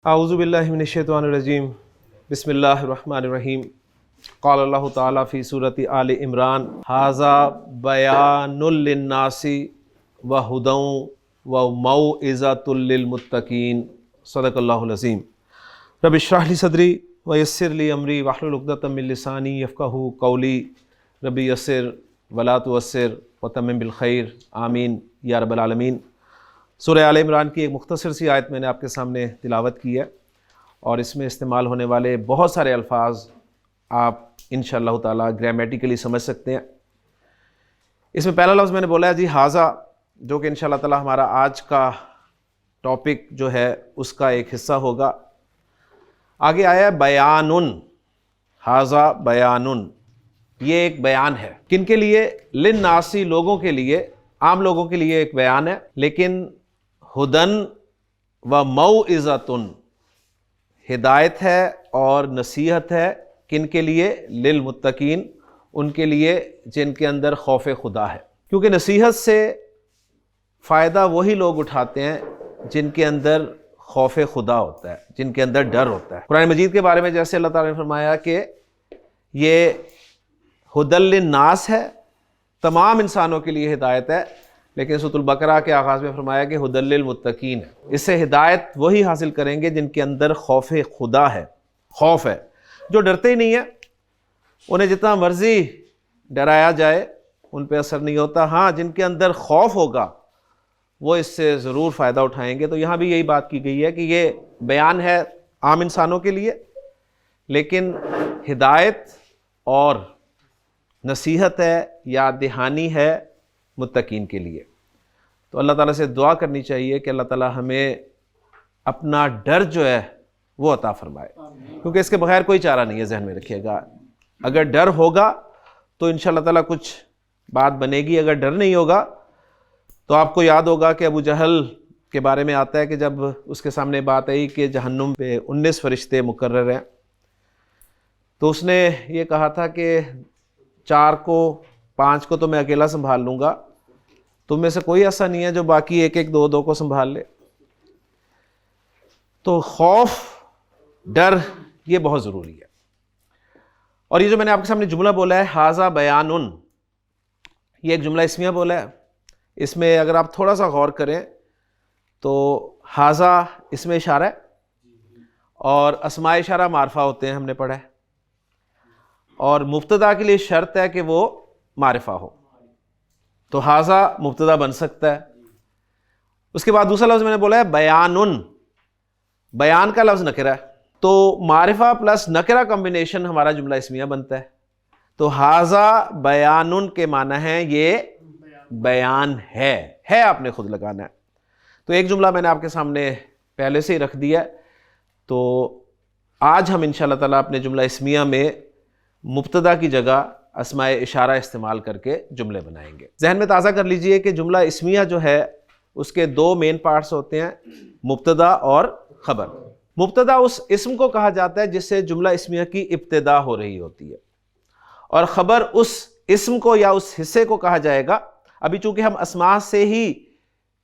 اعوذ باللہ من الشیطان الرجیم بسم اللہ الرحمن الرحیم قال اللہ تعالیٰ فی سورۃ آل عمران ھذا بیان للناس وہدی وموعظۃ للمتقین صدق اللہ العظیم۔ رب اشرح لی صدری ویسر لی امری واحلل عقدۃ من لسانی یفقہوا قولی رب یسر ولا تعسر وتمم بالخیر آمین یا رب العالمین۔ سورہ آل عمران کی ایک مختصر سی آیت میں نے آپ کے سامنے تلاوت کی ہے، اور اس میں استعمال ہونے والے بہت سارے الفاظ آپ انشاءاللہ تعالیٰ گرامیٹیکلی سمجھ سکتے ہیں۔ اس میں پہلا لفظ میں نے بولا ہے جی ھذا، جو کہ انشاءاللہ تعالیٰ ہمارا آج کا ٹاپک جو ہے اس کا ایک حصہ ہوگا۔ آگے آیا ہے بیان، ھذا بیان، یہ ایک بیان ہے۔ کن کے لیے؟ للناسی، لوگوں کے لیے، عام لوگوں کے لیے ایک بیان ہے، لیکن ہدن و موعظۃ، ہدایت ہے اور نصیحت ہے۔ کن کے لیے؟ للمتقین، ان کے لیے جن کے اندر خوف خدا ہے، کیونکہ نصیحت سے فائدہ وہی لوگ اٹھاتے ہیں جن کے اندر خوف خدا ہوتا ہے، جن کے اندر ڈر ہوتا ہے۔ قرآن مجید کے بارے میں جیسے اللہ تعالیٰ نے فرمایا کہ یہ ہدی للناس ہے، تمام انسانوں کے لیے ہدایت ہے، لیکن سورۃ البقرہ کے آغاز میں فرمایا کہ ہدی للمتقین ہے۔ اس سے ہدایت وہی حاصل کریں گے جن کے اندر خوف خدا ہے، خوف ہے۔ جو ڈرتے ہی نہیں ہیں، انہیں جتنا مرضی ڈرایا جائے ان پہ اثر نہیں ہوتا۔ ہاں، جن کے اندر خوف ہوگا وہ اس سے ضرور فائدہ اٹھائیں گے۔ تو یہاں بھی یہی بات کی گئی ہے کہ یہ بیان ہے عام انسانوں کے لیے، لیکن ہدایت اور نصیحت ہے، یاد دہانی ہے متقین کے لیے۔ تو اللہ تعالیٰ سے دعا کرنی چاہیے کہ اللہ تعالیٰ ہمیں اپنا ڈر جو ہے وہ عطا فرمائے، کیونکہ اس کے بغیر کوئی چارہ نہیں ہے۔ ذہن میں رکھیے گا، اگر ڈر ہوگا تو انشاءاللہ تعالیٰ کچھ بات بنے گی، اگر ڈر نہیں ہوگا تو آپ کو یاد ہوگا کہ ابو جہل کے بارے میں آتا ہے کہ جب اس کے سامنے بات آئی کہ جہنم پہ 19 فرشتے مقرر ہیں، تو اس نے یہ کہا تھا کہ 4 کو 5 کو تو میں اکیلا سنبھال لوں گا، تم میں سے کوئی ایسا نہیں ہے جو باقی 1 2 2 کو سنبھال لے۔ تو خوف، ڈر، یہ بہت ضروری ہے۔ اور یہ جو میں نے آپ کے سامنے جملہ بولا ہے ھذا بیان، یہ ایک جملہ اسمیہ بولا ہے۔ اس میں اگر آپ تھوڑا سا غور کریں تو ھذا اسم اشارہ ہے، اور اسماء اشارہ معرفہ ہوتے ہیں، ہم نے پڑھا ہے، اور مبتدا کے لیے شرط ہے کہ وہ معرفہ ہو، تو ھذا مبتدا بن سکتا ہے۔ اس کے بعد دوسرا لفظ میں نے بولا ہے بیان، بیان کا لفظ نکرہ ہے، تو معرفہ پلس نکرہ کمبینیشن ہمارا جملہ اسمیہ بنتا ہے۔ تو ھذا بیان کے معنی ہے یہ بیان ہے، آپ نے خود لگانا ہے۔ تو ایک جملہ میں نے آپ کے سامنے پہلے سے ہی رکھ دیا ہے، تو آج ہم انشاءاللہ تعالیٰ اپنے جملہ اسمیہ میں مبتدا کی جگہ اسماء اشارہ استعمال کر کے جملے بنائیں گے۔ ذہن میں تازہ کر لیجئے کہ جملہ اسمیہ جو ہے اس کے 2 مین پارٹس ہوتے ہیں، مبتدا اور خبر۔ مبتدا اس اسم کو کہا جاتا ہے جس سے جملہ اسمیہ کی ابتدا ہو رہی ہوتی ہے، اور خبر اس اسم کو یا اس حصے کو کہا جائے گا۔ ابھی چونکہ ہم اسماء سے ہی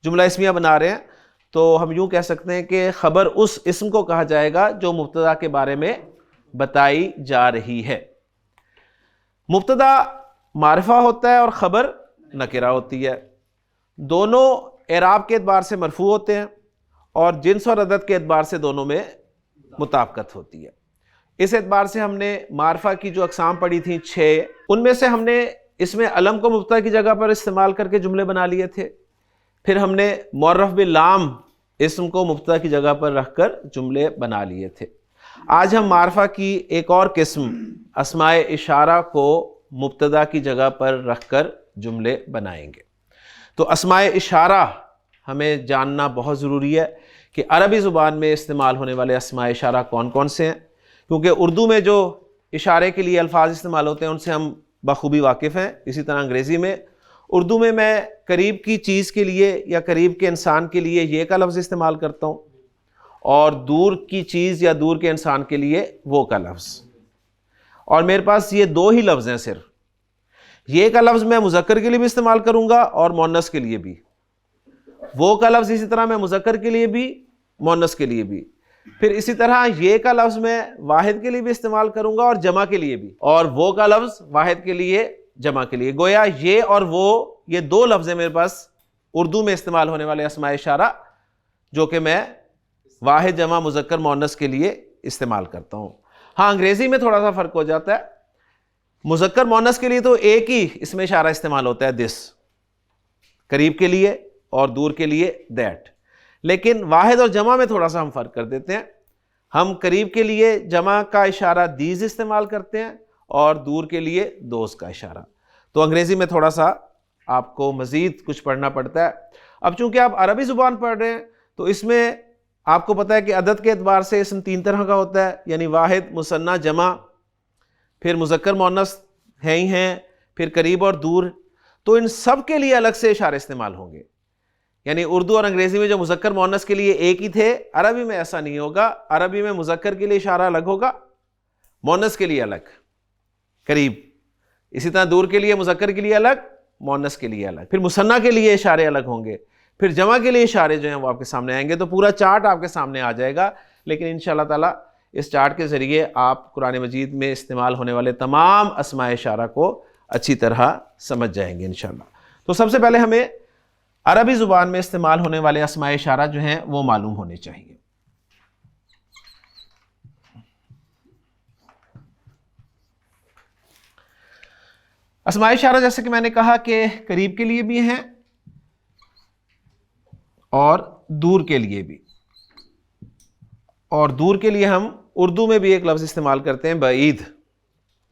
جملہ اسمیہ بنا رہے ہیں، تو ہم یوں کہہ سکتے ہیں کہ خبر اس اسم کو کہا جائے گا جو مبتدا کے بارے میں بتائی جا رہی ہے۔ مبتدا معرفہ ہوتا ہے اور خبر نکرہ ہوتی ہے، دونوں اعراب کے اعتبار سے مرفوع ہوتے ہیں، اور جنس اور عدد کے اعتبار سے دونوں میں مطابقت ہوتی ہے۔ اس اعتبار سے ہم نے معرفہ کی جو اقسام پڑھی تھیں 6، ان میں سے ہم نے اس میں علم کو مبتدا کی جگہ پر استعمال کر کے جملے بنا لیے تھے، پھر ہم نے معرف باللام اسم کو مبتدا کی جگہ پر رکھ کر جملے بنا لیے تھے۔ آج ہم معرفہ کی ایک اور قسم اسماء اشارہ کو مبتدا کی جگہ پر رکھ کر جملے بنائیں گے۔ تو اسماء اشارہ ہمیں جاننا بہت ضروری ہے کہ عربی زبان میں استعمال ہونے والے اسماء اشارہ کون کون سے ہیں، کیونکہ اردو میں جو اشارے کے لیے الفاظ استعمال ہوتے ہیں ان سے ہم بخوبی واقف ہیں، اسی طرح انگریزی میں۔ اردو میں قریب کی چیز کے لیے یا قریب کے انسان کے لیے یہ کا لفظ استعمال کرتا ہوں، اور دور کی چیز یا دور کے انسان کے لیے وہ کا لفظ، اور میرے پاس یہ 2 ہی لفظ ہیں صرف۔ یہ کا لفظ میں مذکر کے لیے بھی استعمال کروں گا اور مؤنث کے لیے بھی، وہ کا لفظ اسی طرح میں مذکر کے لیے بھی مؤنث کے لیے بھی۔ پھر اسی طرح یہ کا لفظ میں واحد کے لیے بھی استعمال کروں گا اور جمع کے لیے بھی، اور وہ کا لفظ واحد کے لیے جمع کے لیے. گویا یہ اور وہ، یہ دو لفظ ہیں میرے پاس اردو میں استعمال ہونے والے اسماء اشارہ جو کہ میں واحد جمع مذکر مؤنث کے لیے استعمال کرتا ہوں. ہاں انگریزی میں تھوڑا سا فرق ہو جاتا ہے. مذکر مؤنث کے لیے تو ایک ہی اسم اشارہ استعمال ہوتا ہے دس، قریب کے لیے اور دور کے لیے دیٹ. لیکن واحد اور جمع میں تھوڑا سا ہم فرق کر دیتے ہیں. ہم قریب کے لیے جمع کا اشارہ دیز استعمال کرتے ہیں اور دور کے لیے دوز کا اشارہ. تو انگریزی میں تھوڑا سا آپ کو مزید کچھ پڑھنا پڑتا ہے. اب چونکہ آپ عربی زبان پڑھ رہے ہیں تو اس میں آپ کو پتہ ہے کہ عدد کے اعتبار سے اسم 3 طرح کا ہوتا ہے، یعنی واحد، مثنیٰ، جمع، پھر مذکر مؤنث ہیں ہی ہیں، پھر قریب اور دور. تو ان سب کے لیے الگ سے اشارے استعمال ہوں گے. یعنی اردو اور انگریزی میں جو مذکر مؤنث کے لیے ایک ہی تھے، عربی میں ایسا نہیں ہوگا. عربی میں مذکر کے لیے اشارہ الگ ہوگا، مؤنث کے لیے الگ، قریب. اسی طرح دور کے لیے مذکر کے لیے الگ، مؤنث کے لیے الگ. پھر مثنیٰ کے لیے اشارے الگ ہوں گے، پھر جمع کے لیے اشارے جو ہیں وہ آپ کے سامنے آئیں گے. تو پورا چارٹ آپ کے سامنے آ جائے گا. لیکن انشاءاللہ تعالی اس چارٹ کے ذریعے آپ قرآن مجید میں استعمال ہونے والے تمام اسماء اشارہ کو اچھی طرح سمجھ جائیں گے انشاءاللہ. تو سب سے پہلے ہمیں عربی زبان میں استعمال ہونے والے اسماء اشارہ جو ہیں وہ معلوم ہونے چاہیے. اسماء اشارہ جیسے کہ میں نے کہا کہ قریب کے لیے بھی ہیں اور دور کے لیے بھی. اور دور کے لیے ہم اردو میں بھی ایک لفظ استعمال کرتے ہیں، بعید.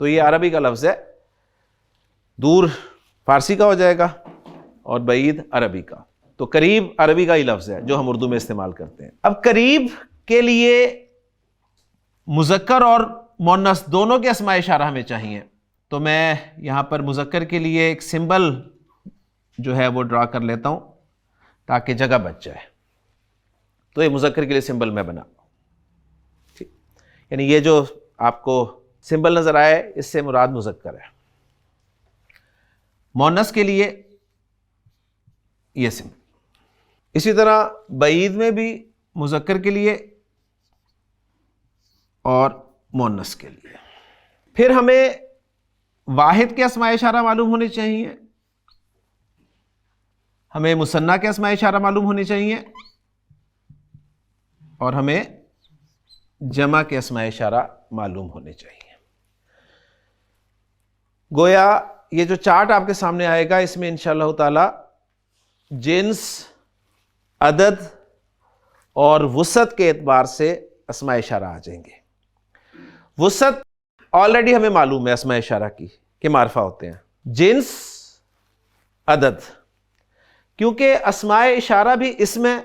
تو یہ عربی کا لفظ ہے، دور فارسی کا ہو جائے گا اور بعید عربی کا. تو قریب عربی کا ہی لفظ ہے جو ہم اردو میں استعمال کرتے ہیں. اب قریب کے لیے مذکر اور مؤنث دونوں کے اسماء اشارہ ہمیں چاہیے. تو میں یہاں پر مذکر کے لیے ایک سمبل جو ہے وہ ڈرا کر لیتا ہوں تاکہ جگہ بچ جائے. تو یہ مذکر کے لیے سمبل میں بنا، یعنی یہ جو آپ کو سمبل نظر آئے اس سے مراد مذکر ہے. مؤنث کے لیے یہ سمبل. اسی طرح بعید میں بھی مذکر کے لیے اور مؤنث کے لیے. پھر ہمیں واحد کے اسماء اشارہ معلوم ہونے چاہیے، ہمیں مثنیٰ کے اسماء اشارہ معلوم ہونے چاہیے، اور ہمیں جمع کے اسماء اشارہ معلوم ہونے چاہیے. گویا یہ جو چارٹ آپ کے سامنے آئے گا اس میں انشاءاللہ تعالی جنس، عدد اور وسعت کے اعتبار سے اسماء اشارہ آ جائیں گے. وسعت آلریڈی ہمیں معلوم ہے اسماء اشارہ کی کہ معرفہ ہوتے ہیں. جنس، عدد، کیونکہ اسماء اشارہ بھی اسم ہے،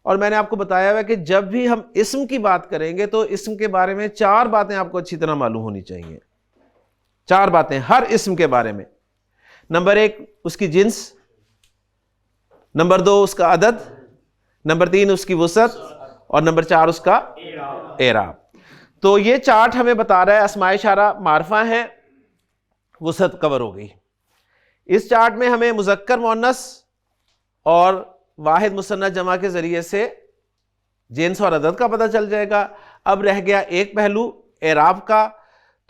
اور میں نے آپ کو بتایا ہوا کہ جب بھی ہم اسم کی بات کریں گے تو اسم کے بارے میں 4 باتیں آپ کو اچھی طرح معلوم ہونی چاہیے. 4 باتیں ہر اسم کے بارے میں. نمبر 1 اس کی جنس، نمبر 2 اس کا عدد، نمبر 3 اس کی وسعت، اور نمبر 4 اس کا اعراب. تو یہ چارٹ ہمیں بتا رہا ہے اسماء اشارہ معرفہ ہیں، وسعت کور ہو گئی. اس چارٹ میں ہمیں مذکر مؤنث اور واحد مثنیٰ جمع کے ذریعے سے جنس اور عدد کا پتہ چل جائے گا. اب رہ گیا ایک پہلو اعراب کا.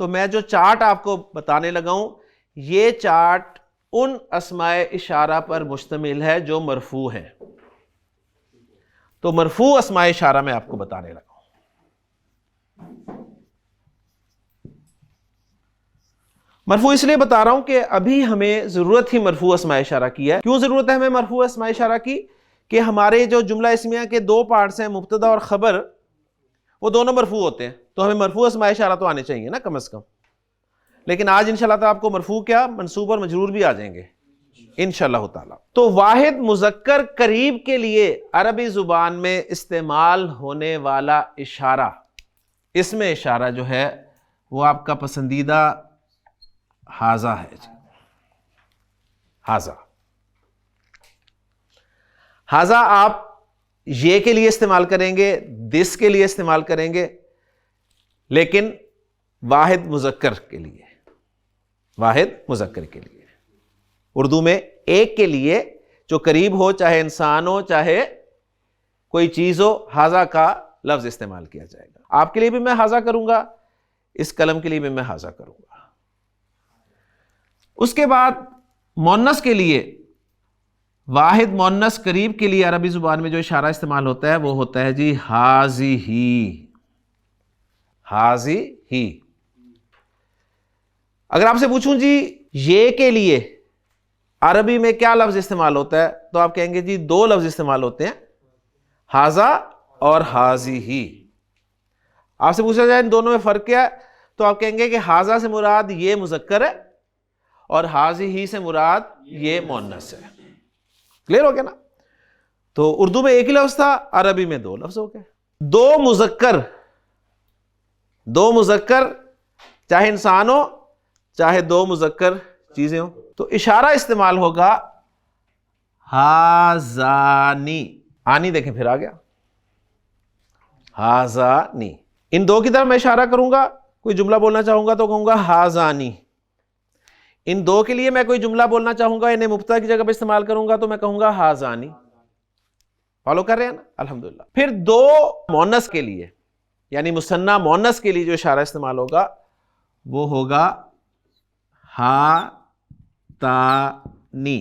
تو میں جو چارٹ آپ کو بتانے لگا ہوں یہ چارٹ ان اسماء اشارہ پر مشتمل ہے جو مرفوع ہیں. تو مرفوع اسماء اشارہ میں آپ کو بتانے لگا ہوں. مرفوع اس لیے بتا رہا ہوں کہ ابھی ہمیں ضرورت ہی مرفوع اسماء اشارہ کی ہے. کیوں ضرورت ہے ہمیں مرفوع اسماء اشارہ کی؟ کہ ہمارے جو جملہ اسمیہ کے 2 پارٹس ہیں، مبتدا اور خبر، وہ دونوں مرفوع ہوتے ہیں. تو ہمیں مرفوع اسماء اشارہ تو آنے چاہیے نا کم از کم. لیکن آج انشاءاللہ تعالیٰ آپ کو مرفوع کیا، منصوب اور مجرور بھی آ جائیں گے انشاءاللہ تعالیٰ. تو واحد مذکر قریب کے لیے عربی زبان میں استعمال ہونے والا اشارہ، اسم اشارہ جو ہے وہ آپ کا پسندیدہ حاذا ہے. حاذا، حاذا آپ یہ کے لیے استعمال کریں گے، دس کے لیے استعمال کریں گے، لیکن واحد مذکر کے لیے، واحد مذکر کے لیے اردو میں ایک کے لیے جو قریب ہو، چاہے انسان ہو چاہے کوئی چیز ہو، حاذا کا لفظ استعمال کیا جائے گا. آپ کے لیے بھی میں ہاذا کروں گا, اس قلم کے لیے بھی میں ہاذا کروں گا. اس کے بعد مؤنث کے لیے, واحد مؤنث قریب کے لیے عربی زبان میں جو اشارہ استعمال ہوتا ہے وہ ہوتا ہے جی ہازیہی. ہازیہی. اگر آپ سے پوچھوں جی یہ کے لیے عربی میں کیا لفظ استعمال ہوتا ہے, تو آپ کہیں گے جی دو لفظ استعمال ہوتے ہیں, ہاذا اور ہازیہی. آپ سے پوچھا جائے ان دونوں میں فرق کیا ہے, تو آپ کہیں گے کہ ہاذا سے مراد یہ مذکر ہے اور ہازیہی سے مراد یہ مؤنث ہے. کلیئر ہو گیا نا؟ تو اردو میں ایک ہی لفظ تھا, عربی میں دو لفظ ہو گئے. دو مذکر چاہے انسان ہو چاہے دو مذکر چیزیں ہوں, تو اشارہ استعمال ہوگا ہازانی. آنی دیکھیں پھر آ گیا ہازانی. ان دو کی طرف میں اشارہ کروں گا, کوئی جملہ بولنا چاہوں گا تو کہوں گا ہازانی. ان دو کے لیے میں کوئی جملہ بولنا چاہوں گا, انہیں مبتدا کی جگہ پہ استعمال کروں گا تو میں کہوں گا ہازانی. فالو کر رہے ہیں نا؟ الحمدللہ. پھر دو مؤنث کے لیے یعنی مثنی مؤنث کے لیے جو اشارہ استعمال ہوگا وہ ہوگا ہا تانی.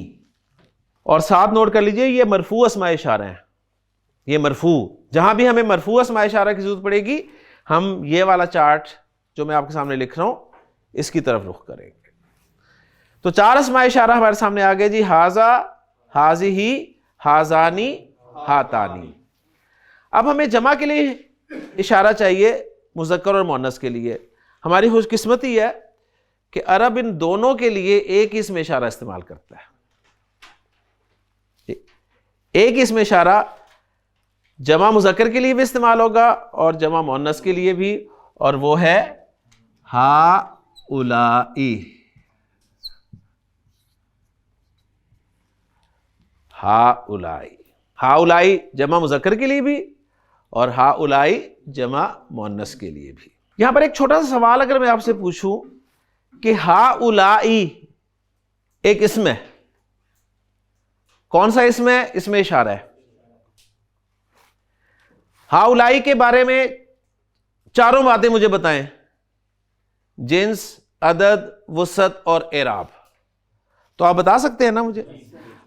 اور ساتھ نوٹ کر لیجئے یہ مرفوع اسماء اشارہ ہیں. یہ مرفوع, جہاں بھی ہمیں مرفوع اسماء اشارہ کی ضرورت پڑے گی ہم یہ والا چارٹ جو میں آپ کے سامنے لکھ رہا ہوں اس کی طرف رخ کریں گے. تو چار اسماء اشارہ ہمارے سامنے آ گئے جی, ہاذا, ہازیہی, ہازانی, ہاتانی. اب ہمیں جمع کے لیے اشارہ چاہیے مذکر اور مؤنث کے لیے. ہماری خوش قسمتی ہے کہ عرب ان دونوں کے لیے ایک ہی اسم اشارہ استعمال کرتا ہے. ایک ہی اسم اشارہ جمع مذکر کے لیے بھی استعمال ہوگا اور جمع مؤنث کے لیے بھی, اور وہ ہے ہاؤلائی. ہاؤلائی. ہاؤلائی جمع مذکر کے لیے بھی اور ہاؤلائی جمع مؤنث کے لیے بھی. یہاں پر ایک چھوٹا سا سوال اگر میں آپ سے پوچھوں کہ ہاؤلائی ایک اسم ہے, کون سا اسم ہے؟ اسم اشارہ ہے. ہاؤلائی کے بارے میں چاروں باتیں مجھے بتائیں, جنس, عدد, وسعت اور اعراب. تو آپ بتا سکتے ہیں نا مجھے؟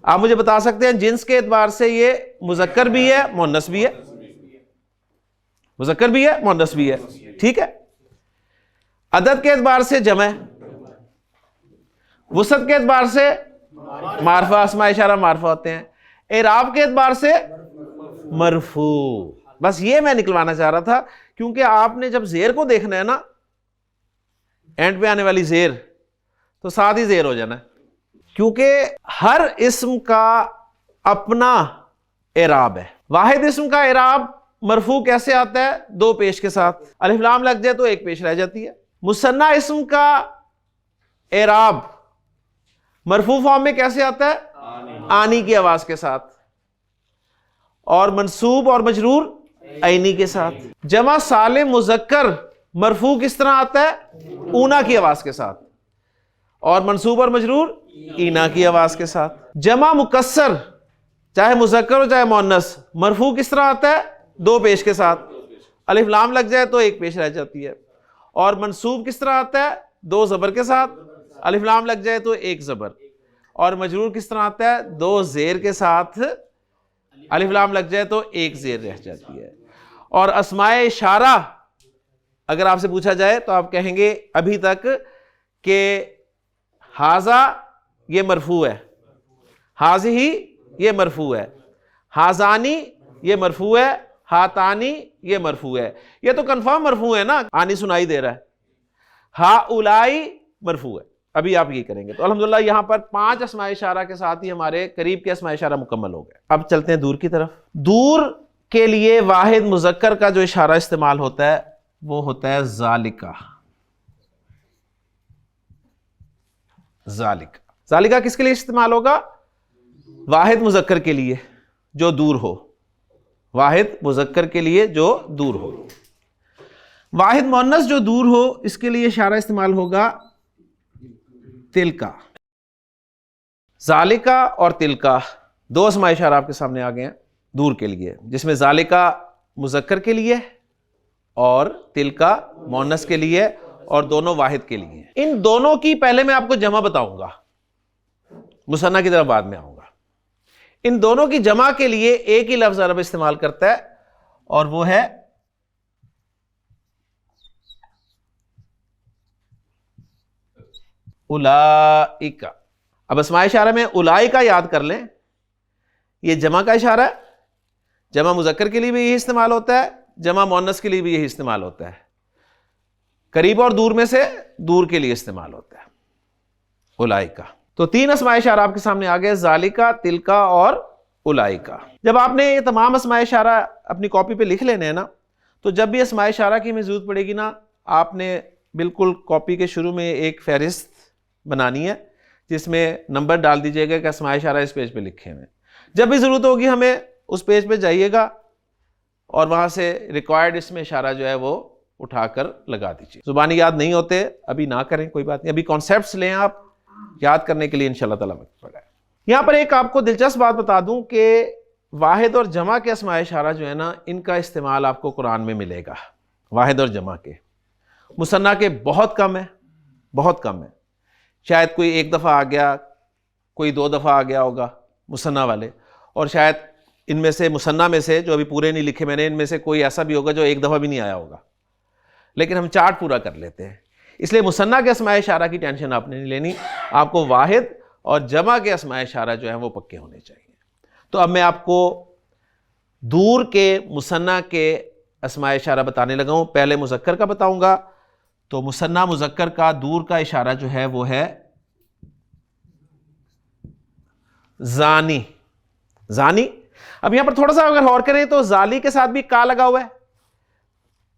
آپ مجھے بتا سکتے ہیں جنس کے اعتبار سے یہ مذکر بھی ہے مؤنث بھی ہے, مذکر بھی ہے مؤنث بھی ہے, ٹھیک ہے. عدد کے اعتبار سے جمع ہے, وسعت کے اعتبار سے معرفہ, اسماء اشارہ معرفہ ہوتے ہیں, اعراب کے اعتبار سے مرفوع. بس یہ میں نکلوانا چاہ رہا تھا, کیونکہ آپ نے جب زیر کو دیکھنا ہے نا, اینڈ پہ آنے والی زیر, تو ساتھ ہی زیر ہو جانا ہے, کیونکہ ہر اسم کا اپنا اعراب ہے. واحد اسم کا اعراب مرفوع کیسے آتا ہے؟ دو پیش کے ساتھ. الف لام لگ جائے تو ایک پیش رہ جاتی ہے. مثنی اسم کا اعراب مرفوع فارم میں کیسے آتا ہے؟ آنی کی آواز کے ساتھ. اور منصوب اور مجرور عینی کے ساتھ. جمع سالم مذکر مرفوع کس طرح آتا ہے؟ اونا کی آواز کے ساتھ, اور منصوب اور مجرور اینا کی آواز کے ساتھ. جمع مکسر چاہے مذکر ہو چاہے مؤنث مرفوع کس طرح آتا ہے؟ دو پیش کے ساتھ. الف لام لگ جائے تو ایک پیش رہ جاتی ہے. اور منصوب کس طرح آتا ہے؟ دو زبر کے ساتھ. الف لام لگ جائے تو ایک زبر. اور مجرور کس طرح آتا ہے؟ دو زیر کے ساتھ. الف لام لگ جائے تو ایک زیر رہ جاتی ہے. اور اسماء اشارہ اگر آپ سے پوچھا جائے تو آپ کہیں گے ابھی تک کہ ہاذا یہ مرفوع ہے, ہازیہی یہ مرفوع ہے, ہازانی یہ مرفوع ہے, ہاتانی یہ مرفوع ہے. یہ تو کنفرم مرفوع ہے نا, آنی سنائی دے رہا ہے. ہاؤلائی مرفوع ہے. ابھی آپ یہ کریں گے تو الحمدللہ یہاں پر 5 اسماء اشارہ کے ساتھ ہی ہمارے قریب کے اسماء اشارہ مکمل ہو گئے. اب چلتے ہیں دور کی طرف. دور کے لیے واحد مذکر کا جو اشارہ استعمال ہوتا ہے وہ ہوتا ہے ذالکہ. ذالکہ. ذالکہ کس کے لیے استعمال ہوگا؟ واحد مذکر کے لیے جو دور ہو. واحد مذکر کے لیے جو دور ہو. واحد مؤنث جو دور ہو اس کے لیے اشارہ استعمال ہوگا تلکا. ذالکہ اور تلکا دو اسماء اشارہ آپ کے سامنے آ گئے ہیں دور کے لیے, جس میں ذالکہ مذکر کے لیے اور تلکا مؤنث کے لیے اور دونوں واحد کے لیے. ان دونوں کی پہلے میں آپ کو جمع بتاؤں گا, مثنیٰ کی طرف بعد میں آؤں گا. ان دونوں کی جمع کے لیے ایک ہی لفظ عرب استعمال کرتا ہے اور وہ ہے اولئک. اب اسماء اشارہ میں اولئک یاد کر لیں, یہ جمع کا اشارہ ہے. جمع مذکر کے لیے بھی یہی استعمال ہوتا ہے, جمع مؤنث کے لیے بھی یہی استعمال ہوتا ہے. قریب اور دور میں سے دور کے لیے استعمال ہوتا ہے اولئک. تو 3 اسماء اشارہ آپ کے سامنے آ گئے, ذالکا, تلکا اور اولئک. جب آپ نے یہ تمام اسماء اشارہ اپنی کاپی پہ لکھ لینے ہیں نا, تو جب بھی اسماء اشارہ کی ہمیں ضرورت پڑے گی نا, آپ نے بالکل کاپی کے شروع میں ایک فہرست بنانی ہے جس میں نمبر ڈال دیجیے گا کہ اسماء اشارہ اس پیج پہ لکھے ہوئے. جب بھی ضرورت ہوگی ہمیں اس پیج پہ جائیے گا اور وہاں سے ریکوائرڈ اسم اشارہ جو ہے وہ اٹھا کر لگا دیجیے. زبانی یاد نہیں ہوتے ابھی نہ کریں, کوئی بات نہیں, ابھی کانسیپٹس لیں آپ, یاد کرنے کے لیے انشاءاللہ تعالیٰ وقت پڑا ہے. یہاں پر ایک آپ کو دلچسپ بات بتا دوں کہ واحد اور جمع کے اسماء اشارہ جو ہے نا, ان کا استعمال آپ کو قرآن میں ملے گا. واحد اور جمع کے, مثنیٰ کے بہت کم ہے, بہت کم ہے. شاید کوئی 1 دفعہ آ گیا, کوئی 2 دفعہ آ گیا ہوگا مثنیٰ والے, اور شاید ان میں سے مثنیٰ میں سے جو ابھی پورے نہیں لکھے میں نے, ان میں سے کوئی ایسا بھی ہوگا جو 1 دفعہ بھی نہیں آیا ہوگا, لیکن ہم چارٹ پورا کر لیتے ہیں. اس لیے مثنیٰ کے اسماء اشارہ کی ٹینشن آپ نے نہیں لینی, آپ کو واحد اور جمع کے اسماء اشارہ جو ہیں وہ پکے ہونے چاہیے. تو اب میں آپ کو دور کے مثنیٰ کے اسماء اشارہ بتانے لگا ہوں. پہلے مذکر کا بتاؤں گا. تو مثنیٰ مذکر کا دور کا اشارہ جو ہے وہ ہے زانی. زانی. اب یہاں پر تھوڑا سا اگر غور کریں تو ذالی کے ساتھ بھی کا لگا ہوا ہے,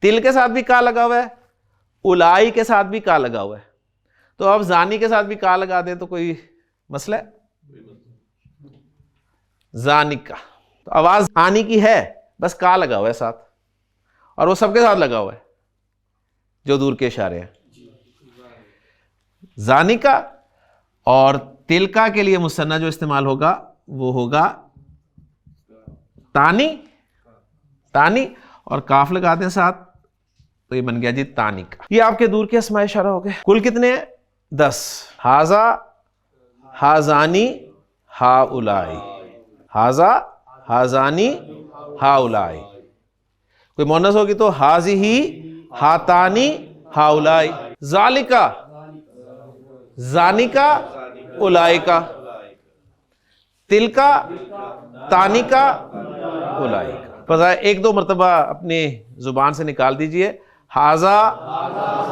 تل کے ساتھ بھی کا لگا ہوا ہے, اولائی کے ساتھ بھی کا لگا ہوا ہے. تو اب زانی کے ساتھ بھی کا لگا دیں تو کوئی مسئلہ ہے؟ زانی کا تو آواز آنی کی ہے, بس کا لگا ہوا ہے ساتھ, اور وہ سب کے ساتھ لگا ہوا ہے جو دور کے اشارے ہیں. زانی کا اور تلکا کے لیے مثنیٰ جو استعمال ہوگا وہ ہوگا تانی. تانی اور کاف لگاتے ہیں ساتھ تو یہ بن گیا جی تانی کا. یہ آپ کے دور کے اسماء اشارہ ہو گئے. کل کتنے ہیں؟ 10. ہاذا, ہازانی, ہاؤلائی. ہاذا, ہازانی, ہاؤلائی. کوئی مؤنث ہوگی تو ہازیہی, ہاتانی, ہاؤلائی. ذالکا, زانکا, اولائکا. تلکا, تانکا, اولائکا. بس 1-2 مرتبہ اپنی زبان سے نکال دیجئے. ہاذا,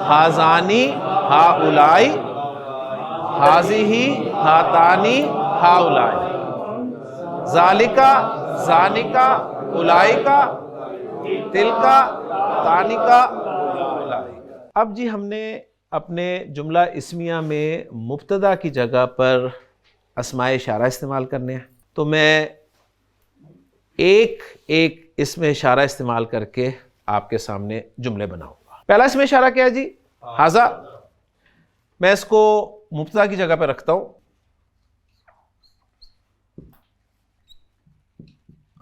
ہازانی, ہاؤلائی. ہازیہی, ہاتانی, ہاؤلائی. ذالکا, زانکا, اولائکا. تلکا, تانکا, اولائکا. اب جی ہم نے اپنے جملہ اسمیہ میں مبتدا کی جگہ پر اسماء اشارہ استعمال کرنے ہیں, تو میں ایک ایک اسم اشارہ استعمال کر کے آپ کے سامنے جملے بناؤں گا. پہلا اسم اشارہ کیا ہے جی؟ ہاذا. میں اس کو مبتدا کی جگہ پہ رکھتا ہوں.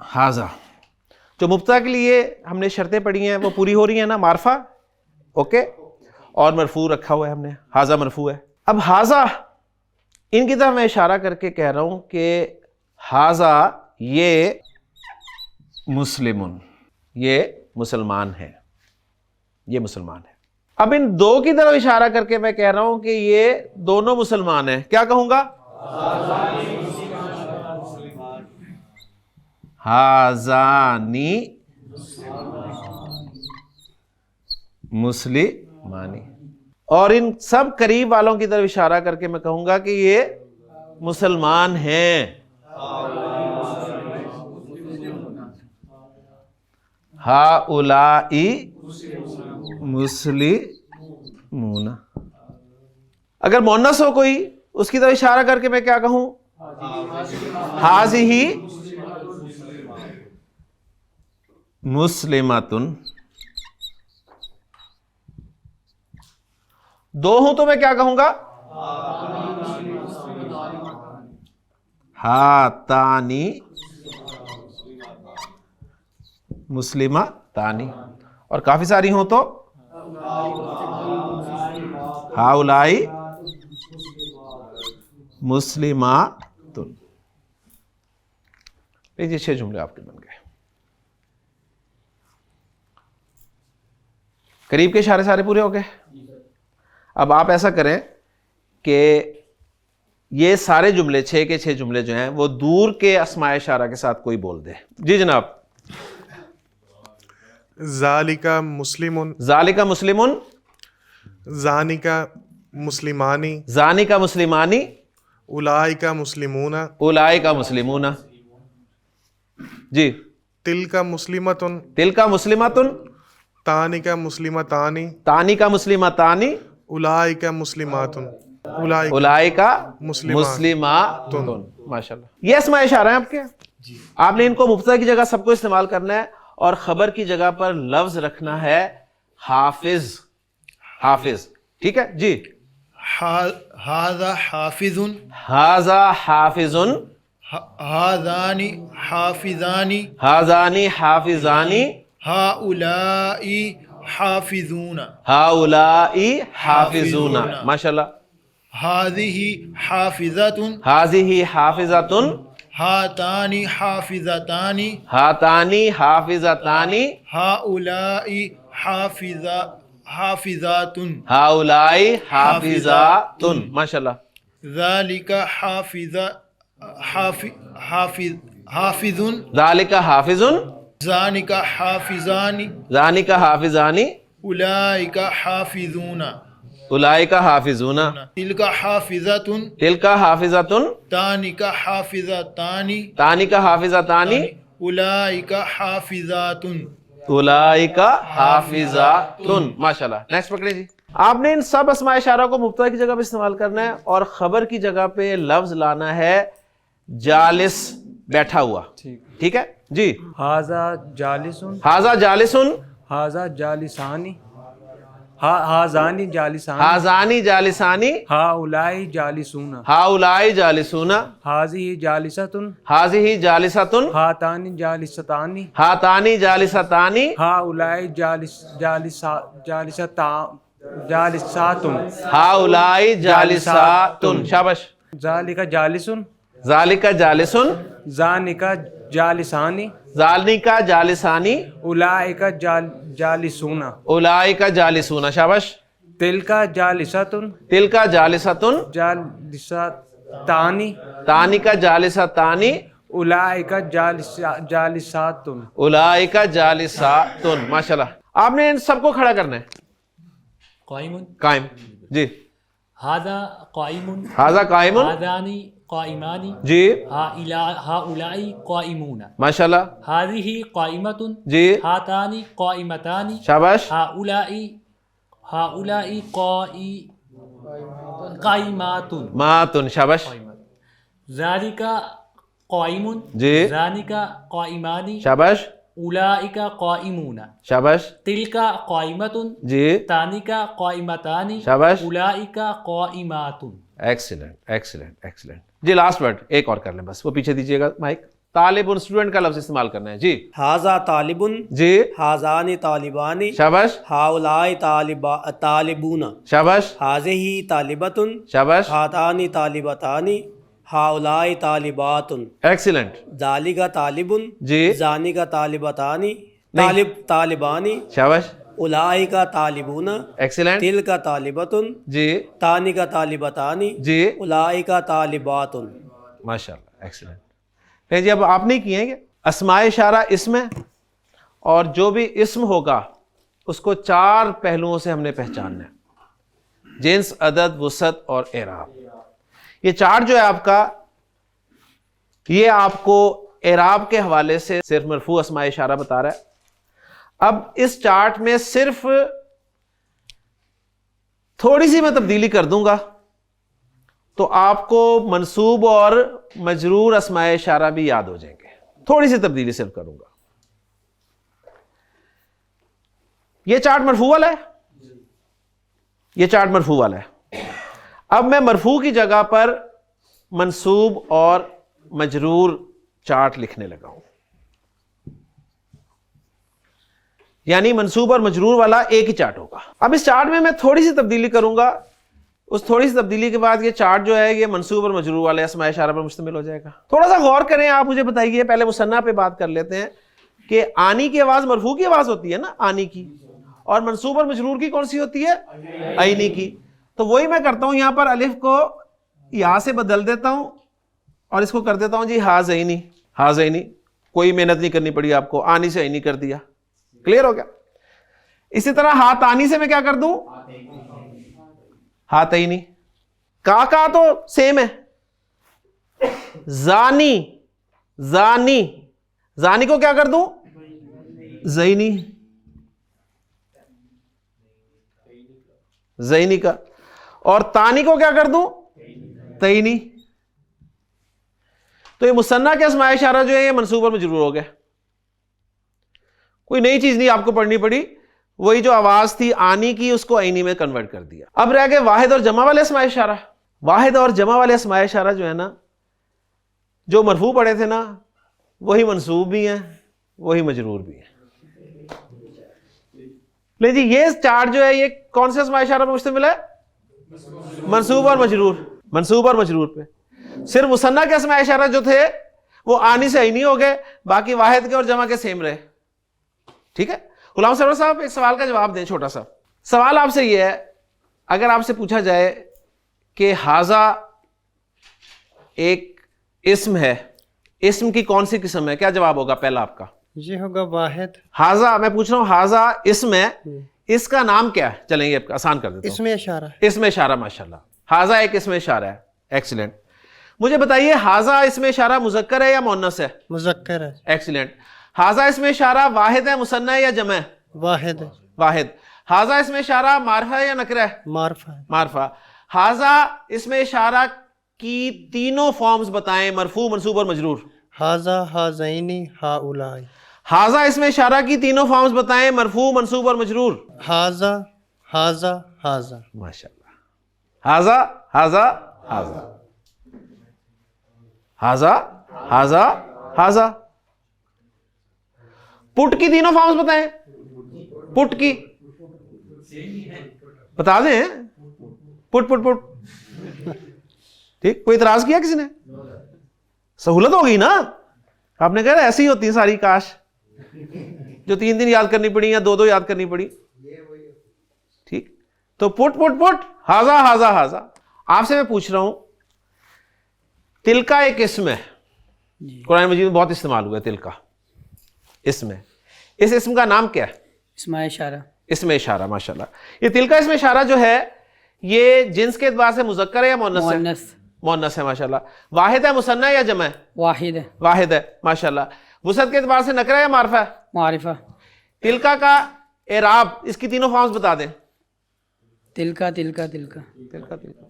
ہاذا جو مبتدا کے لیے ہم نے شرطیں پڑھی ہیں وہ پوری ہو رہی ہیں نا, معرفہ اوکے, اور مرفوع رکھا ہوا ہے ہم نے, ہاذا مرفوع ہے. اب ہاذا ان کی طرف میں اشارہ کر کے کہہ رہا ہوں کہ ہاذا یہ مسلمن, یہ مسلمان ہے, یہ مسلمان ہے. اب ان 2 کی طرف اشارہ کر کے میں کہہ رہا ہوں کہ یہ دونوں مسلمان ہیں. کیا کہوں گا؟ ہازانی مسلمانی. اور ان سب قریب والوں کی طرف اشارہ کر کے میں کہوں گا کہ یہ مسلمان ہیں. ہؤلائی مسلمون. اگر مؤنث ہو کوئی اس کی طرف اشارہ کر کے میں کیا کہوں؟ ہذہ مسلمۃن. 2 ہوں تو میں کیا کہوں گا؟ ہاتانی مسلمتانی، اور کافی ساری ہوں تو ہاؤلائی مسلمات. یہ 6 جملے آپ کے بن گئے. قریب کے اشارے سارے پورے ہو گئے. اب آپ ایسا کریں کہ یہ سارے جملے 6 کے 6 جملے جو ہیں وہ دور کے اسماء اشارہ کے ساتھ کوئی بول دے. جی جناب. ذالک مسلم، ذالک مسلم، ذانک مسلمانی، ذانک مسلمانی، اولئک مسلمون، اولئک مسلمون. جی. تلک مسلمۃ، تلک مسلمۃ، تانک مسلمتانی، تانک مسلمتانی، اولئک مسلمات، اولئک مسلمات. ماشاءاللہ. یہ اسماء اشارہ ہیں آپ کے. آپ نے ان کو مبتدا کی جگہ سب کو استعمال کرنا ہے اور خبر کی جگہ پر لفظ رکھنا ہے حافظ. حافظ. ٹھیک ہے جی. ھذا حافظ، ھذا حافظ، ھذان حافظان، ھذان حافظان، ھؤلاء حافظون، ھؤلاء حافظون. ماشاءاللہ. ھذہ حافظۃ، ھذہ حافظۃ، ھاتان حافظتان، ھاتان حافظتان، ھؤلاء حافظات، ھؤلاء حافظات. ماشاءاللہ. ذالک حافظ، ذالک حافظ، ذانک حافظان، ذانک حافظان، اولئک حافظون، اولئک حافظون. تلک حافظۃ، تلک حافظۃ، تانک حافظتان، تانک حافظتان، اولئک حافظات. اولئک حافظات. ماشاءاللہ. نیکسٹ پکڑے جی. آپ نے ان سب اسماء اشارہ کو مبتدا کی جگہ پہ استعمال کرنا ہے اور خبر کی جگہ پہ لفظ لانا ہے جالس، بیٹھا ہوا. ٹھیک ہے جی. ھذا جالس، ھذا جالس، ھذا جالسانی، ھذان جالسان، ھذان جالسان، ھؤلاء جالسون، ھؤلاء جالسون، ھذہ جالسۃ، ھذہ جالسۃ، ھاتان جالستان، ھاتان جالستان، ھؤلاء جالسات، ھؤلاء جالسات. شاباش. ذالک جالس، ذالک جالس، ذانک جالسان، ذالک جالسانی، اولئک جالسون، اولئک جالسون. شاباش. تلک جالسۃ، تلک جالست، جالستان، تانک جالستان، اولئک جالسات. اولئک جالسات. ماشاءاللہ. آپ نے ان سب کو کھڑا کرنا ہے. قائم. قائم. جی. ھذا قائم، ھذا قائم. ھذان قائمان، جی. ھؤلاء قائمون، ماشاءاللہ. ھذہ قائمۃ، جی. ھاتان قائمتان، شاباش. ھؤلاء قائمات. ماتن. شاباش. ذالک قائم، جی. ذانک قائمان، شاباش. اولئک قائمون، شاباش. تلک قائمۃ، جی. تانک قائمتان، شاباش. اولئک قائمات. Excellent excellent excellent. جی لاسٹ ورڈ ایک اور کر لیں بس، وہ پیچھے دیجیے گا مائک. طالب اسٹوڈنٹ کا لفظ استعمال کرنا ہے. جی. ھذا طالب، جی. ھذان طالبان، شاباش. ھؤلاء طالبون، شاباش. ھذہ طالبۃ، شاباش. ھاتان طالبتان، ھؤلاء طالبات. ایکسیلنٹ. ذالک طالب، جی. ذانک طالبتان، نہیں. طالبان، شاباش. اولئک طالبون، ایکسیلنٹ. تلک طالبۃ، جی. تانک طالبتان، جی. اولئک طالبات. ماشاء اللہ. ایکسیلنٹ. پھر جی اب آپ نے کیے ہیں کہ اسماء اشارہ اسم ہے اور جو بھی اسم ہوگا اس کو 4 پہلوؤں سے ہم نے پہچاننا ہے: جنس، عدد، وسعت اور اعراب. یہ چارٹ جو ہے آپ کا، یہ آپ کو اعراب کے حوالے سے صرف مرفوع اسماء اشارہ بتا رہا ہے. اب اس چارٹ میں صرف تھوڑی سی میں تبدیلی کر دوں گا تو آپ کو منصوب اور مجرور اسماء اشارہ بھی یاد ہو جائیں گے. تھوڑی سی تبدیلی صرف کروں گا. یہ چارٹ مرفوع والا ہے، یہ چارٹ مرفوع والا ہے. اب میں مرفوع کی جگہ پر منصوب اور مجرور چارٹ لکھنے لگا ہوں. یعنی منصوب اور مجرور والا ایک ہی چارٹ ہوگا. اب اس چارٹ میں تھوڑی سی تبدیلی کروں گا. اس تھوڑی سی تبدیلی کے بعد یہ چارٹ جو ہے یہ منصوب اور مجرور والے اسماء اشارہ پر مشتمل ہو جائے گا. تھوڑا سا غور کریں آپ, مجھے بتائیے, پہلے مثنیٰ پہ بات کر لیتے ہیں کہ آنی کی آواز مرفوع کی آواز ہوتی ہے نا, آنی کی, اور منصوب اور مجرور کی کون سی ہوتی ہے, عینی کی. تو وہی میں کرتا ہوں, یہاں پر الف کو یہاں سے بدل دیتا ہوں اور اس کو کر دیتا ہوں جی حاذینی. حاذینی کوئی محنت نہیں کرنی پڑی آپ کو, آنی سے عینی کر دیا. کلیئر ہو گیا. اسی طرح ہاتانی سے میں کیا کر دوں, ہاتینی. کا تو سیم ہے. زانی, زانی, زانی کو کیا کر دوں, زینی, زینی کا. اور تانی کو کیا کر دوں, تینی. تو یہ مثنیٰ کے اسماء اشارہ جو ہے یہ منصوب اور مجرور ہو گئے. کوئی نئی چیز نہیں آپ کو پڑھنی پڑی, وہی جو آواز تھی آنی کی اس کو عینی میں کنورٹ کر دیا. اب رہ گئے واحد اور جمع والے اسماء اشارہ. واحد اور جمع والے اسماء اشارہ جو ہے نا, جو مرفوع پڑھے تھے نا, وہی منصوب بھی ہیں وہی مجرور بھی ہیں. لے جی, یہ چارٹ جو ہے یہ کون سے اسماء اشارہ پر مشتمل ہے, منصوب اور مجرور. منصوب اور مجرور پہ. صرف مثنیٰ کے اسماء اشارہ جو تھے وہ آنی سے عینی ہو گئے, باقی واحد کے اور جمع کے سیم رہے. ٹھیک ہے. غلام سرور صاحب ایک سوال کا جواب دیں, چھوٹا سا سوال آپ سے یہ ہے, اگر آپ سے پوچھا جائے کہ حاذا ایک اسم ہے, اسم کی کون سی قسم ہے, کیا جواب ہوگا پہلا آپ کا؟ یہ ہوگا واحد. حاذا, میں پوچھ رہا ہوں حاذا اسم ہے, اس کا نام کیا ہے؟ چلیں یہ آسان کر دیتا ہوں, اسم اشارہ. اسم اشارہ. ماشاءاللہ, حاذا ایک اسم اشارہ ہے. ایکسیلنٹ. مجھے بتائیے حاذا اسم اشارہ مذکر ہے یا مؤنث ہے؟ مذکر ہے. ایکسیلنٹ. حاذا اسم اشارہ واحد ہے, مثنیٰ ہے یا جمع ہے؟ واحد ہے. واحد. حاذا اسم اشارہ معرفہ ہے یا نکرہ ہے؟ معرفہ ہے. معرفہ. حاذا اسم اشارہ کی تینوں فارمز بتائیں, مرفوع, منصوب اور مجرور. حاذا, حاذینی, ہاؤلائی. حاذا اسم اشارہ کی تینوں فارمز بتائیں, مرفوع, منصوب اور مجرور. حاذا, حاذا, حاذا. ماشاءاللہ. حاذا, حاذا, حاذا, حاذا, حاذا, حاذا. پٹ کی تینوں فارمز بتائیں, پٹ کی بتا دیں. پٹ پٹ پٹ. ٹھیک, کوئی اعتراض کیا کسی نے؟ سہولت ہو گئی نا. آپ نے کہا ایسی ہی ہوتی ہیں ساری کاش, جو 3 دن یاد کرنی پڑی یا 2 یاد کرنی پڑی. ٹھیک, تو پٹ پٹ پٹ, حاذا, حاذا, حاذا. آپ سے میں پوچھ رہا ہوں, تل کا ایک اسم ہے, قرآن مجید میں بہت استعمال ہوا ہے تل کا اسم ہے. اس اسم کا نام کیا ہے؟ اسماء اشارہ. اسم اشارہ. ماشاءاللہ. یہ تل کا اسم اشارہ جو ہے یہ جنس کے اعتبار سے مذکر ہے یا مؤنث ہے؟ مؤنث. مؤنث ہے. ماشاءاللہ. واحد ہے, مثنیٰ یا جمع ہے؟ واحد ہے. واحد ہے. ماشاءاللہ. وسعت کے اعتبار سے نکرہ یا معرفہ ہے؟ معرفہ. تلکا کا اعراب, اس کی تینوں فارمز بتا دیں. تلکا, تلکا, تلکا. تلکا, تلکا.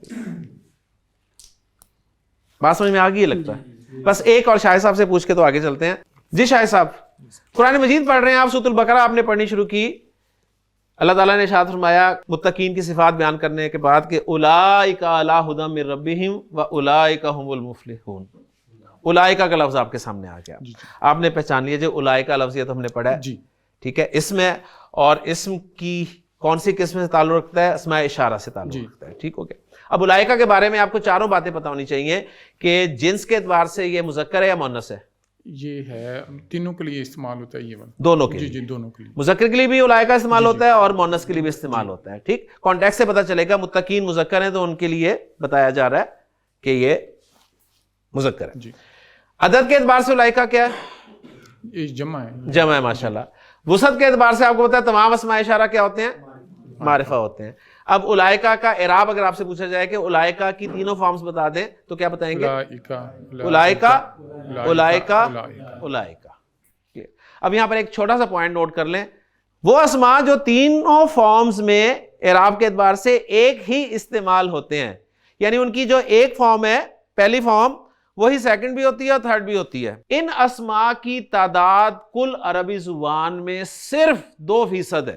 بات سمجھ میں آ گئی لگتا ہے. بس ایک اور شاہد صاحب سے پوچھ کے تو آگے چلتے ہیں. جی شاہد صاحب, قرآن مجید پڑھ رہے ہیں آپ, سورۃ البقرہ آپ نے پڑھنی شروع کی. اللہ تعالیٰ نے ارشاد فرمایا متقین کی صفات بیان کرنے کے بعد کہ اولئک علی ھدی من ربہم واولئک ھم المفلحون. اولئک کا لفظ آپ کے سامنے آ گیا. آپ نے پہچان لیا جو اولئک کا لفظ یہ تو ہم نے پڑھا ہے. ٹھیک ہے, اسم ہے, اور اسم کی کون سی قسم سے تعلق رکھتا ہے؟ اسماء اشارہ سے تعلق رکھتا ہے. ٹھیک ہو گیا. اب اولئک کے بارے میں آپ کو چاروں باتیں پتہ ہونی چاہیے کہ جنس کے اعتبار سے یہ مذکر ہے یا مؤنث ہے؟ یہ ہے تینوں کے لیے استعمال ہوتا ہے. یہ دونوں کے لیے. جی دونوں کے لیے. مذکر کے لیے بھی اولئک استعمال ہوتا ہے اور مؤنث کے لیے بھی استعمال ہوتا ہے. ٹھیک, کانٹیکسٹ سے پتہ چلے گا. متقین مذکر ہیں تو ان کے لیے بتایا جا رہا ہے کہ یہ مذکر ہے. عدد کے اعتبار سے اولئک کیا ہے؟ یہ جمع ہے. جمع ہے. ماشاءاللہ. وسعت کے اعتبار سے آپ کو پتا ہے تمام اسماء اشارہ کیا ہوتے ہیں؟ معرفہ ہوتے ہیں. اب اولئک کا اعراب اگر آپ سے پوچھا جائے کہ اولئک کی تینوں فارمز بتا دیں تو کیا بتائیں گے؟ اولئک, اولئک, اولئک. اب یہاں پر ایک چھوٹا سا پوائنٹ نوٹ کر لیں, وہ اسماء جو تینوں فارمز میں اعراب کے اعتبار سے ایک ہی استعمال ہوتے ہیں, یعنی ان کی جو ایک فارم ہے, پہلی فارم, وہی سیکنڈ بھی ہوتی ہے اور تھرڈ بھی ہوتی ہے. ان اسماء کی تعداد کل عربی زبان میں صرف 2% ہے.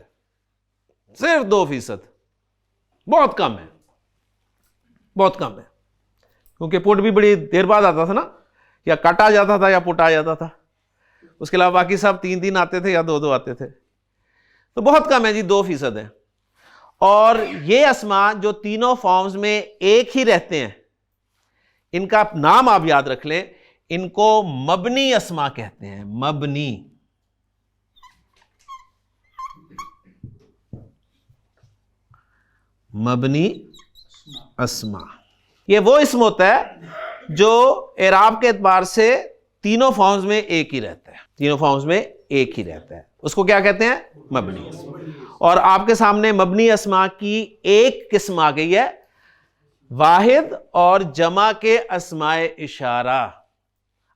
صرف 2%. بہت کم ہے, بہت کم ہے. کیونکہ پٹ بھی بڑی دیر بعد آتا تھا نا, یا کٹ آ جاتا تھا یا پٹ آ جاتا تھا. اس کے علاوہ باقی سب 3 آتے تھے یا 2 آتے تھے. تو بہت کم ہے جی، 2% ہے. اور یہ اسما جو تینوں فارمز میں ایک ہی رہتے ہیں، ان کا نام آپ یاد رکھ لیں، ان کو مبنی اسما کہتے ہیں. مبنی، مبنی اسما. یہ وہ اسم ہوتا ہے جو اعراب کے اعتبار سے تینوں فارمز میں ایک ہی رہتا ہے. تینوں فارمز میں ایک ہی رہتا ہے، اس کو کیا کہتے ہیں؟ مبنی اسم. اور آپ کے سامنے مبنی اسما کی ایک قسم آ گئی ہے، واحد اور جمع کے اسماء اشارہ.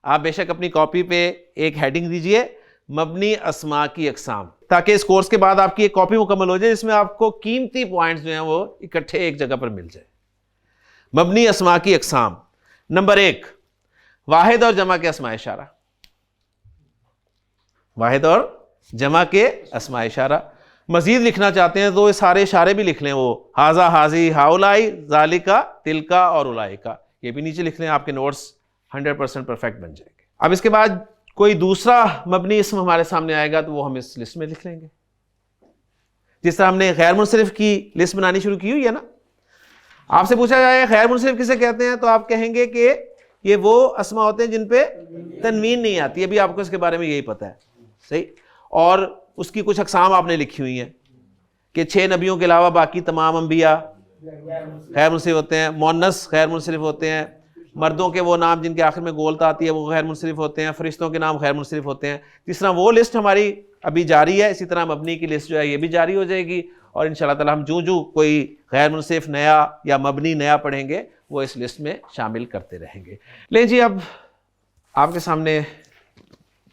آپ بے شک اپنی کاپی پہ ایک ہیڈنگ دیجئے، مبنی اسماء کی اقسام، تاکہ اس کورس کے بعد آپ کی ایک کاپی مکمل ہو جائے جس میں آپ کو قیمتی پوائنٹس جو ہیں وہ اکٹھے ایک جگہ پر مل جائے. مبنی اسماء کی اقسام. نمبر 1، واحد اور جمع کے اسماء اشارہ. واحد اور جمع کے اسماء اشارہ. مزید لکھنا چاہتے ہیں تو یہ سارے اشارے بھی لکھ لیں، وہ ہاذا، ہاذی، ہاؤلائی، ذالکا، تلکا اور اولائکا. یہ بھی نیچے لکھ لیں، آپ کے نوٹس 100% پرفیکٹ بن جائیں گے. اب اس کے بعد کوئی دوسرا مبنی اسم ہمارے سامنے آئے گا تو وہ ہم اس لسٹ میں لکھ لیں گے. جس طرح ہم نے غیر منصرف کی لسٹ بنانی شروع کی ہوئی ہے نا. آپ سے پوچھا جائے غیر منصرف کسے کہتے ہیں تو آپ کہیں گے کہ یہ وہ اسما ہوتے ہیں جن پہ تنوین نہیں آتی. ابھی آپ کو اس کے بارے میں یہی پتہ ہے، صحیح. اور اس کی کچھ اقسام آپ نے لکھی ہوئی ہیں کہ 6 نبیوں کے علاوہ باقی تمام انبیاء غیر منصرف ہوتے ہیں، مؤنث غیر منصرف ہوتے ہیں، مردوں کے وہ نام جن کے آخر میں گولتا آتی ہے وہ غیر منصرف ہوتے ہیں، فرشتوں کے نام غیر منصرف ہوتے ہیں. جس طرح وہ لسٹ ہماری ابھی جاری ہے، اسی طرح مبنی کی لسٹ جو ہے یہ بھی جاری ہو جائے گی. اور انشاءاللہ تعالی ہم جو کوئی غیر منصرف نیا یا مبنی نیا پڑھیں گے وہ اس لسٹ میں شامل کرتے رہیں گے. لیں جی، اب آپ کے سامنے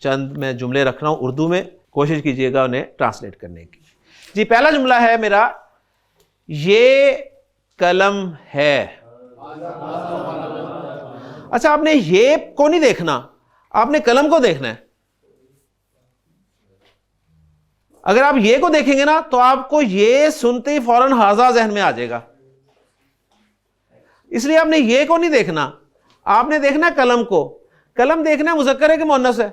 چند میں جملے رکھ رہا ہوں اردو میں، کوشش کیجئے گا انہیں ٹرانسلیٹ کرنے کی. جی پہلا جملہ ہے میرا، یہ قلم ہے. اچھا، آپ نے یہ کو نہیں دیکھنا، آپ نے قلم کو دیکھنا ہے. اگر آپ یہ کو دیکھیں گے نا تو آپ کو یہ سنتے ہی فوراً ہاذا ذہن میں آ جائے گا. اس لیے آپ نے یہ کو نہیں دیکھنا، آپ نے دیکھنا قلم کو. قلم دیکھنا ہے مذکر ہے کہ مؤنث ہے؟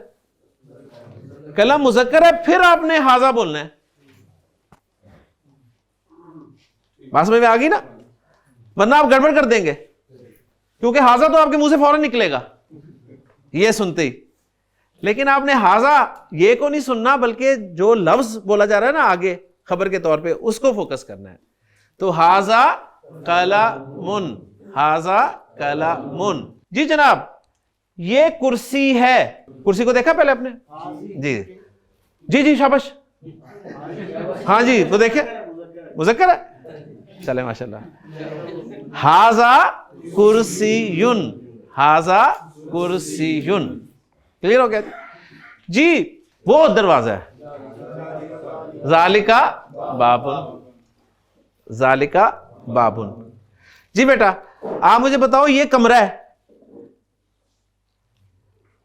قلم مذکر ہے، پھر آپ نے ہاذا بولنا ہے. بات سمجھ میں آ گئی نا؟ ورنہ آپ گڑبڑ کر دیں گے، کیونکہ ہاذا تو آپ کے منہ سے فوراً نکلے گا یہ سنتے ہی. لیکن آپ نے ہاذا یہ کو نہیں سننا، بلکہ جو لفظ بولا جا رہا ہے نا آگے خبر کے طور پہ اس کو فوکس کرنا ہے. تو ہاذا قلم، ہاذا قلم. جی جناب، یہ کرسی ہے. کرسی کو دیکھا پہلے آپ نے؟ جی جی جی شاباش. ہاں جی تو دیکھیں مذکر ہے، چلے ماشاءاللہ. ہاذا کرسیٌ، ہاذا کرسیٌ. کلیئر ہو گیا جی؟ وہ دروازہ ہے، ذالکا بابن، ذالکا بابن. جی بیٹا آپ مجھے بتاؤ، یہ کمرہ ہے،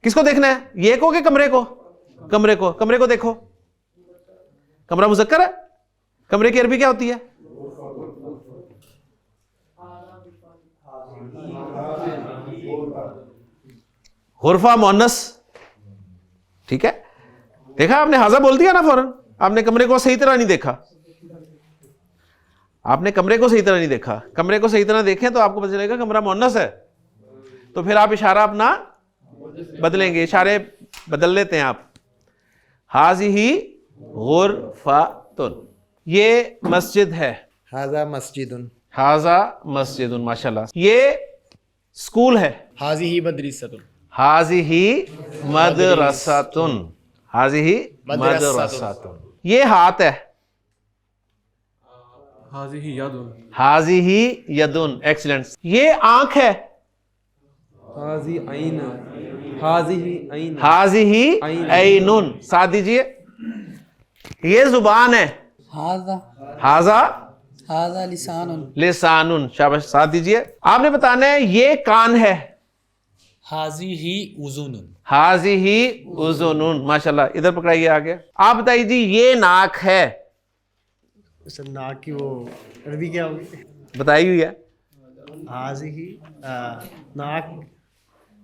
کس کو دیکھنا ہے؟ یہ کو کہ کمرے کو؟ کمرے کو. کمرے کو دیکھو، کمرہ مذکر ہے. کمرے کی عربی کیا ہوتی ہے؟ غرفہ مؤنث. ٹھیک ہے، دیکھا آپ نے ہاذا بول دیا نا فوراً. آپ نے کمرے کو صحیح طرح نہیں دیکھا، آپ نے کمرے کو صحیح طرح نہیں دیکھا. کمرے کو صحیح طرح دیکھیں تو آپ کو پتہ چلے گا کمرہ مؤنث ہے. تو پھر آپ اشارہ اپنا بدلیں گے، اشارے بدل لیتے ہیں آپ. ہاذہ غرفۃ، یہ مسجد ہے. هذا مسجد. ہاذا مسجد، ماشاءاللہ. یہ اسکول ہے. حاضی مدرسۃ. ہاذہ مدرسۃ، ہاذہ مدرسۃ. یہ ہاتھ ہے. ہاذہ یدن. ایکسیلنٹ. یہ آنکھ ہے. هذه عين، هذه عين، ہاذہ عین. ساتھ دیجئے. یہ زبان ہے. ہاذا، ہاذا ہاذا لسان. لسان. شاباش. ساتھ دیجئے. آپ نے بتانا ہے یہ کان ہے. هذه أذن. ہاذہ اذن. ماشاءاللہ. ادھر پکڑائیے آگے. آپ بتائیے جی یہ ناک ہے. سر ناک کی وہ عربی کیا ہوگی؟ بتائی ہوئی ہے. هذه ناک.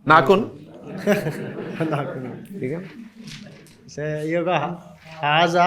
ناخن. ناک. ٹھیک ہے. سر یہ ہوگا هذا